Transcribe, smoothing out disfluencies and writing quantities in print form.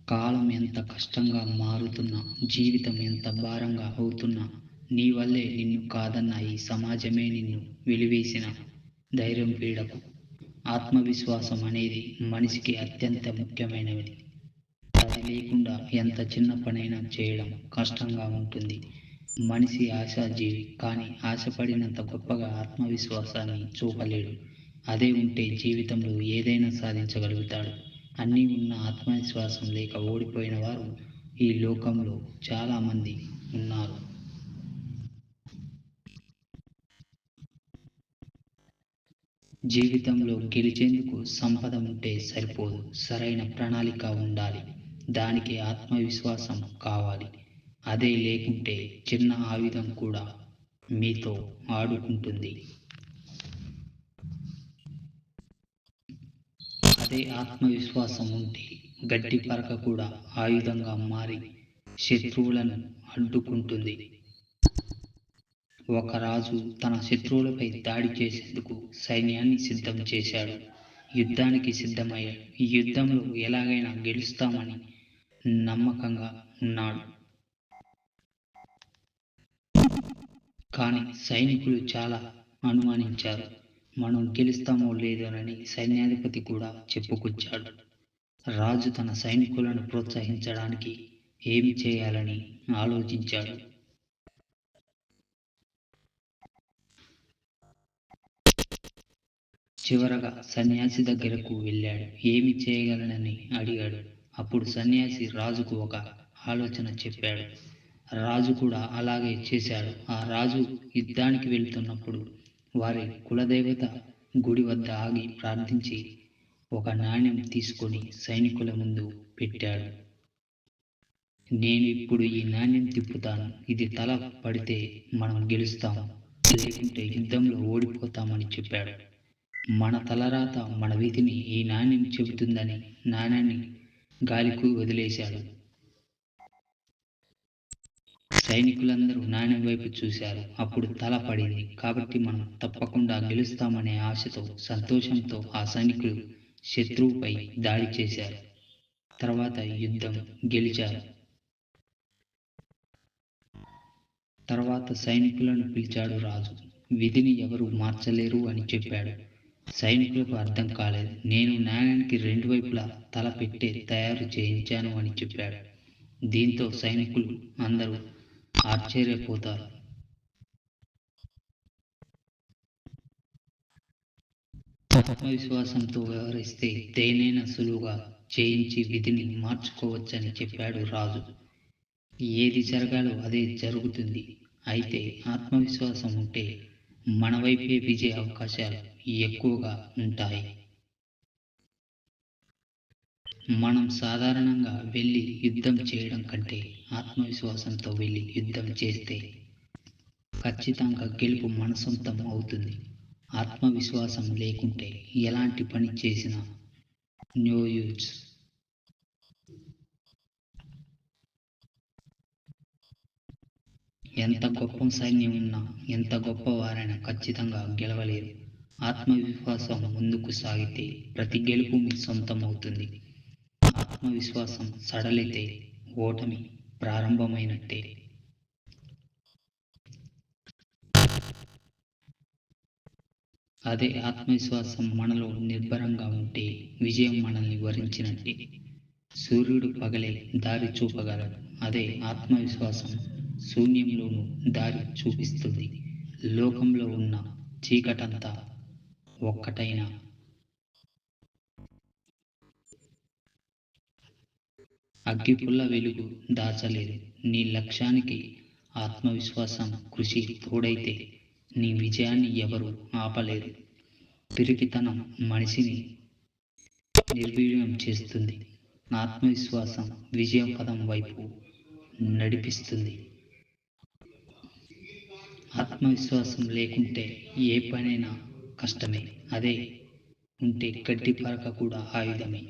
కాలం ఎంత కష్టంగా మారుతున్నా, జీవితం ఎంత భారంగా అవుతున్నా, నీ వల్లే నిన్ను కాదన్న ఈ సమాజమే నిన్ను వెలివేసిన ధైర్యం వీడకు. ఆత్మవిశ్వాసం అనేది మనిషికి అత్యంత ముఖ్యమైనది. అది లేకుండా ఎంత చిన్న పనైనా చేయడం కష్టంగా ఉంటుంది. మనిషి ఆశాజీవి, కానీ ఆశపడినంత గొప్పగా ఆత్మవిశ్వాసాన్ని చూపలేడు. అదే ఉంటే జీవితంలో ఏదైనా సాధించగలుగుతాడు. అన్నీ ఉన్న ఆత్మవిశ్వాసం లేక ఓడిపోయిన వారు ఈ లోకంలో చాలామంది ఉన్నారు. జీవితంలో గెలిచేందుకు సంపద ఉంటే సరిపోదు, సరైన ప్రణాళిక ఉండాలి. దానికి ఆత్మవిశ్వాసం కావాలి. అదే లేకుంటే చిన్న ఆయుధం కూడా మీతో ఆడుకుంటుంది. అదే ఆత్మవిశ్వాసం ఉంటే గడ్డి పరక కూడా ఆయుధంగా మారి శత్రువులను అడ్డుకుంటుంది. ఒక రాజు తన శత్రువులపై దాడి చేసేందుకు సైన్యాన్ని సిద్ధం చేశాడు. యుద్ధానికి సిద్ధమయ్యాడు. ఈ యుద్ధంలో ఎలాగైనా గెలుస్తామని నమ్మకంగా ఉన్నాడు. కానీ సైనికులు చాలా అనుమానించారు. మనం గెలుస్తామో లేదోనని సైన్యాధిపతి కూడా చెప్పుకొచ్చాడు. రాజు తన సైనికులను ప్రోత్సహించడానికి ఏమి చేయాలని ఆలోచించాడు. చివరగా సన్యాసి దగ్గరకు వెళ్ళాడు. ఏమి చేయగలనని అడిగాడు. అప్పుడు సన్యాసి రాజుకు ఒక ఆలోచన చెప్పాడు. రాజు కూడా అలాగే చేశాడు. ఆ రాజు యుద్ధానికి వెళ్తున్నప్పుడు వారి కులదేవత గుడి వద్ద ఆగి ప్రార్థించి ఒక నాణ్యం తీసుకొని సైనికుల ముందు పెట్టాడు. నేను ఇప్పుడు ఈ నాణ్యం తిప్పుతాను. ఇది తల పడితే మనం గెలుస్తాము, లేకుంటే యుద్ధంలో ఓడిపోతామని చెప్పాడు. మన తలరాత మన విధిని ఈ నాణ్యం చెబుతుందని నాణ్యాన్ని గాలికి వదిలేశాడు. సైనికులందరూ నాణ్యం వైపు చూశారు. అప్పుడు తల పడింది. కాబట్టి మనం తప్పకుండా గెలుస్తామనే ఆశతో, సంతోషంతో ఆ సైనికులు శత్రువుపై దాడి చేశారు. తర్వాత యుద్ధం గెలిచారు. తర్వాత సైనికులను పిలిచాడు రాజు. విధిని ఎవరు మార్చలేరు అని చెప్పాడు. సైనికులకు అర్థం కాలేదు. నేను నాణ్యానికి రెండు వైపులా తల పెట్టే తయారు చేయించాను అని చెప్పాడు. దీంతో సైనికులు అందరూ ఆశ్చర్యపోతారు. ఆత్మవిశ్వాసంతో వ్యవహరిస్తే దేనైనా సులువుగా చేయించి విధిని మార్చుకోవచ్చని చెప్పాడు రాజు. ఏది జరగాలో అదే జరుగుతుంది. అయితే ఆత్మవిశ్వాసం ఉంటే మన వైపే విజయ అవకాశాలు ఎక్కువగా ఉంటాయి. మనం సాధారణంగా వెళ్ళి యుద్ధం చేయడం కంటే ఆత్మవిశ్వాసంతో వెళ్ళి యుద్ధం చేస్తే ఖచ్చితంగా గెలుపు మన సొంతం అవుతుంది. ఆత్మవిశ్వాసం లేకుంటే ఎలాంటి పని చేసినా నో యూజ్. ఎంత గొప్ప సైన్యం ఉన్నా, ఎంత గొప్పవారైనా ఖచ్చితంగా గెలవలేరు. ఆత్మవిశ్వాసం ముందుకు సాగితే ప్రతి గెలుపు మీ సొంతం అవుతుంది. ఆత్మవిశ్వాసం సడలితే ఓటమి ప్రారంభమైనట్టే. అదే ఆత్మవిశ్వాసం మనలో నిర్భరంగా ఉంటే విజయం మనల్ని వరించినట్టే. సూర్యుడు పగలే దారి చూపగలడు. అదే ఆత్మవిశ్వాసం శూన్యంలోనూ దారి చూపిస్తుంది. లోకంలో ఉన్న చీకటంతా ఒక్కటైనా అగ్గిపుల్ల వెలుగు దాచలేదు. నీ లక్ష్యానికి ఆత్మవిశ్వాసం, కృషి తోడైతే నీ విజయాన్ని ఎవరు ఆపలేరు. పిరికితనం మనిషిని నిర్వీర్యం చేస్తుంది. ఆత్మవిశ్వాసం విజయ పదం వైపు నడిపిస్తుంది. ఆత్మవిశ్వాసం లేకుంటే ఏ పనైనా కష్టమే. అదే ఉంటే గడ్డి పరక కూడా ఆయుధమే.